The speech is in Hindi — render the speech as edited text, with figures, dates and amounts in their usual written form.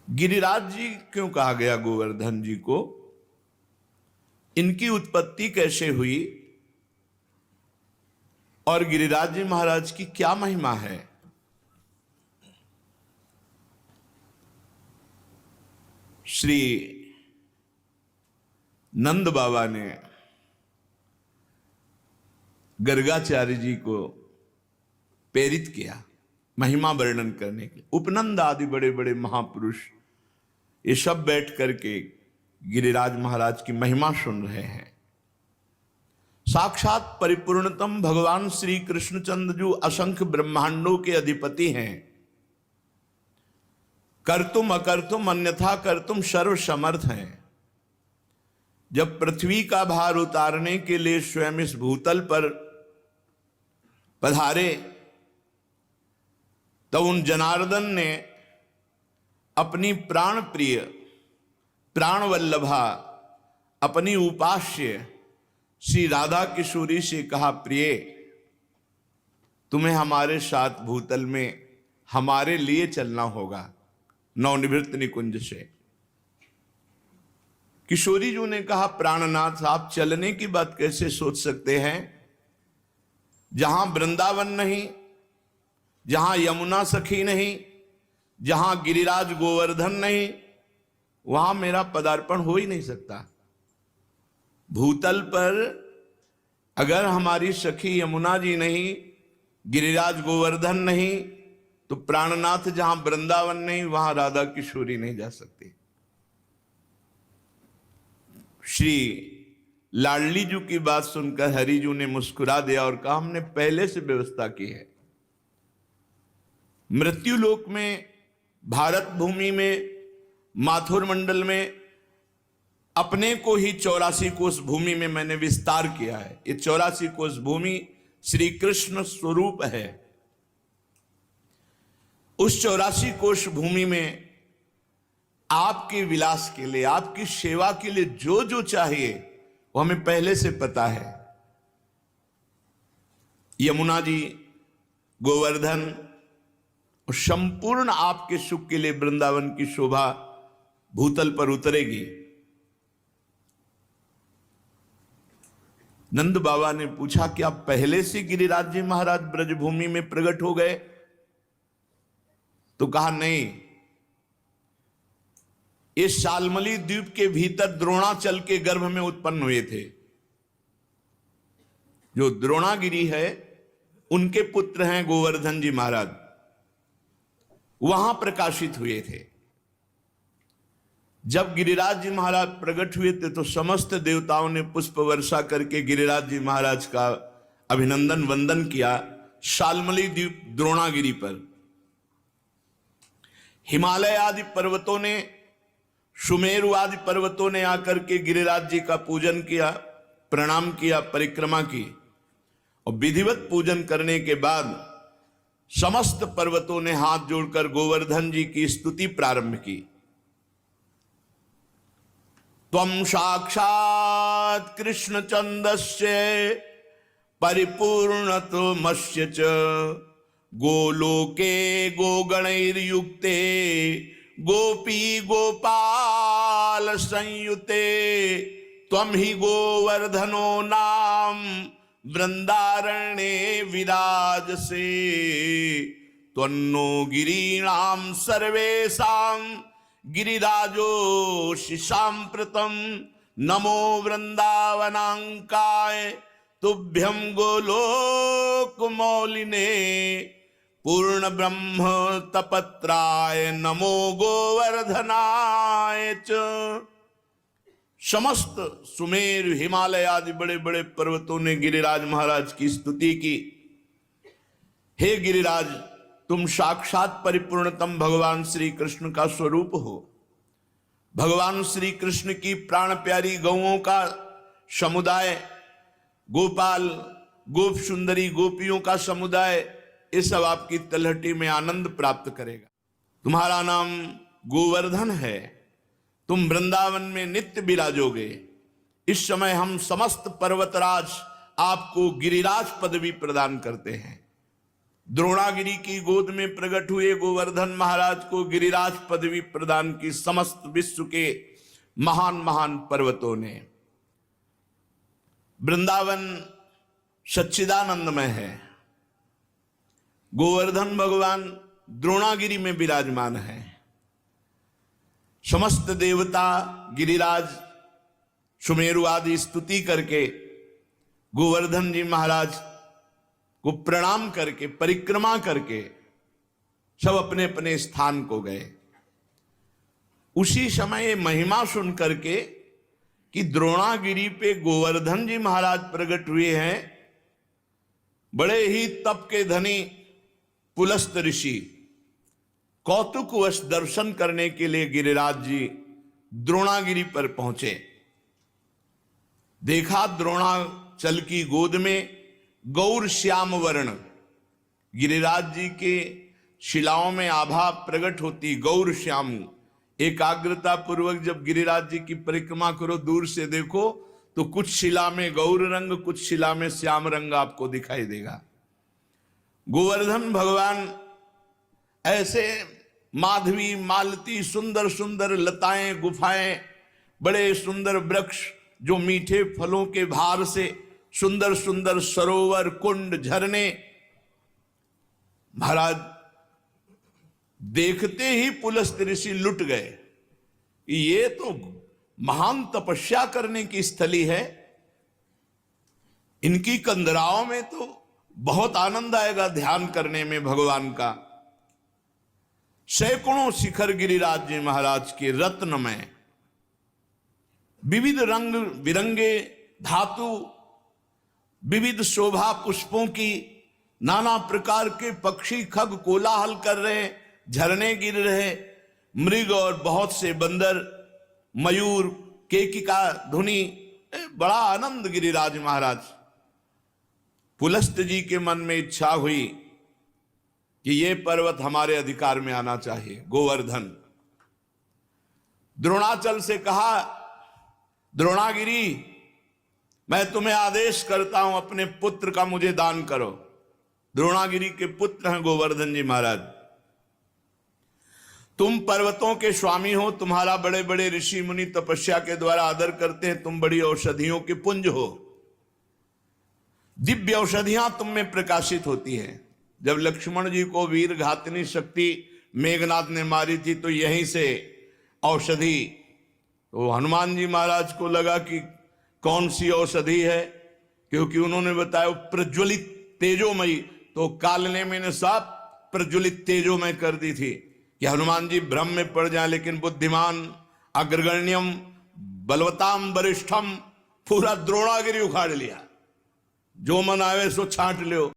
गिरिराज जी क्यों कहा गया गोवर्धन जी को? इनकी उत्पत्ति कैसे हुई और गिरिराज जी महाराज की क्या महिमा है? श्री नंद बाबा ने गर्गाचार्य जी को प्रेरित किया महिमा वर्णन करने के लिए। उपनंद आदि बड़े बड़े महापुरुष ये सब बैठ करके गिरिराज महाराज की महिमा सुन रहे हैं। साक्षात परिपूर्णतम भगवान श्री कृष्णचंद्र जो असंख्य ब्रह्मांडों के अधिपति हैं, कर्तुम अकर्तुम अन्यथा कर्तुम सर्व समर्थ हैं। जब पृथ्वी का भार उतारने के लिए स्वयं इस भूतल पर पधारे तो उन जनार्दन ने अपनी प्राण प्रिय प्राण वल्लभा अपनी उपास्य श्री राधा किशोरी से कहा, प्रिय तुम्हें हमारे साथ भूतल में हमारे लिए चलना होगा नवनिवृत्त निकुंज से। किशोरी जी ने कहा, प्राणनाथ आप चलने की बात कैसे सोच सकते हैं? जहां वृंदावन नहीं, जहां यमुना सखी नहीं, जहां गिरिराज गोवर्धन नहीं, वहां मेरा पदार्पण हो ही नहीं सकता। भूतल पर अगर हमारी सखी यमुना जी नहीं, गिरिराज गोवर्धन नहीं, तो प्राणनाथ जहां वृंदावन नहीं वहां राधा किशोरी नहीं जा सकती। श्री लाडली जी की बात सुनकर हरि जी ने मुस्कुरा दिया और कहा, हमने पहले से व्यवस्था की है। मृत्यु लोक में, भारत भूमि में, माथुर मंडल में अपने को ही 84 कोस भूमि में मैंने विस्तार किया है। ये 84 कोस भूमि श्री कृष्ण स्वरूप है। उस 84 कोस भूमि में आपके विलास के लिए, आपकी सेवा के लिए जो जो चाहिए वो हमें पहले से पता है। यमुना जी, गोवर्धन और संपूर्ण आपके सुख के लिए वृंदावन की शोभा भूतल पर उतरेगी। नंद बाबा ने पूछा, क्या पहले से गिरिराज जी महाराज ब्रजभूमि में प्रकट हो गए? तो कहा, नहीं, इस शालमली द्वीप के भीतर द्रोणाचल के गर्भ में उत्पन्न हुए थे। जो द्रोणागिरी है उनके पुत्र हैं गोवर्धन जी महाराज, वहां प्रकाशित हुए थे। जब गिरिराज जी महाराज प्रकट हुए थे तो समस्त देवताओं ने पुष्प वर्षा करके गिरिराज जी महाराज का अभिनंदन वंदन किया शालमली द्वीप द्रोणागिरी पर। हिमालय आदि पर्वतों ने, सुमेरु आदि पर्वतों ने आकर के गिरिराज जी का पूजन किया, प्रणाम किया, परिक्रमा की। और विधिवत पूजन करने के बाद समस्त पर्वतों ने हाथ जोड़कर गोवर्धन जी की स्तुति प्रारंभ की। त्वं साक्षात् कृष्णचंदस्य परिपूर्णतमस्य च गोलोके गोगणैर्युक्ते गोपी गोपाल संयुते त्वं हि गोवर्धनो नाम वृंदारण्ये विराजसे त्वन्नो गिरीणां सर्वेषां गिरिराजोऽसि साम्प्रतं नमो वृंदावनांकाय तुभ्यं गोलोकमौलिने पूर्ण ब्रह्म तपत्राय नमो गोवर्धनाय च। समस्त सुमेर, हिमालय आदि बड़े बड़े पर्वतों ने गिरिराज महाराज की स्तुति की। हे गिरिराज, तुम साक्षात परिपूर्णतम भगवान श्री कृष्ण का स्वरूप हो। भगवान श्री कृष्ण की प्राण प्यारी गौओं का समुदाय, गोपाल, गोप सुंदरी गोपियों का समुदाय, ये सब आपकी तलहटी में आनंद प्राप्त करेगा। तुम्हारा नाम गोवर्धन है, तुम वृंदावन में नित्य विराजोगे। इस समय हम समस्त पर्वतराज आपको गिरिराज पदवी प्रदान करते हैं। द्रोणागिरी की गोद में प्रकट हुए गोवर्धन महाराज को गिरिराज पदवी प्रदान की समस्त विश्व के महान महान पर्वतों ने। वृंदावन सच्चिदानंदमय है, गोवर्धन भगवान द्रोणागिरी में विराजमान है। समस्त देवता गिरिराज सुमेरु आदि स्तुति करके गोवर्धन जी महाराज को प्रणाम करके परिक्रमा करके सब अपने अपने स्थान को गए। उसी समय महिमा सुन करके कि द्रोणागिरी पे गोवर्धन जी महाराज प्रकट हुए हैं, बड़े ही तप के धनी पुलस्त ऋषि कौतुकवश दर्शन करने के लिए गिरिराज जी द्रोणागिरी पर पहुंचे। देखा द्रोणाचल की गोद में गौर श्याम वर्ण, गिरिराज जी के शिलाओं में आभा प्रकट होती गौर श्याम। एकाग्रता पूर्वक जब गिरिराज जी की परिक्रमा करो, दूर से देखो तो कुछ शिला में गौर रंग, कुछ शिला में श्याम रंग आपको दिखाई देगा। गोवर्धन भगवान ऐसे माधवी मालती सुंदर सुंदर लताएं गुफाएं, बड़े सुंदर वृक्ष जो मीठे फलों के भार से सुंदर सुंदर सरोवर कुंड झरने, महाराज देखते ही पुलस्त ऋषि लुट गए। ये तो महान तपस्या करने की स्थली है, इनकी कंदराओं में तो बहुत आनंद आएगा ध्यान करने में भगवान का। सैकड़ों शिखर गिरिराज जी महाराज के रत्नमय, विविध रंग बिरंगे धातु, विविध शोभा पुष्पों की, नाना प्रकार के पक्षी खग कोलाहल कर रहे, झरने गिर रहे, मृग और बहुत से बंदर, मयूर, केकिका ध्वनि, बड़ा आनंद गिरिराज महाराज। पुलस्त जी के मन में इच्छा हुई कि ये पर्वत हमारे अधिकार में आना चाहिए, गोवर्धन। द्रोणाचल से कहा, द्रोणागिरी मैं तुम्हें आदेश करता हूं अपने पुत्र का मुझे दान करो। द्रोणागिरी के पुत्र हैं गोवर्धन जी महाराज। तुम पर्वतों के स्वामी हो, तुम्हारा बड़े बड़े ऋषि मुनि तपस्या के द्वारा आदर करते हैं, तुम बड़ी औषधियों के पुंज हो, दिव्य औषधियां तुम में प्रकाशित होती हैं। जब लक्ष्मण जी को वीर घातनी शक्ति मेघनाथ ने मारी थी तो यहीं से औषधि, तो हनुमान जी महाराज को लगा कि कौन सी औषधि है, क्योंकि उन्होंने बताया प्रज्वलित तेजोमयी, तो कालने में साफ प्रज्वलित तेजोमय कर दी थी कि हनुमान जी भ्रम में पड़ जाए। लेकिन बुद्धिमान अग्रगण्यम बलवताम वरिष्ठम पूरा द्रोणागिरी उखाड़ लिया, जो मन आवे सो छांट लो।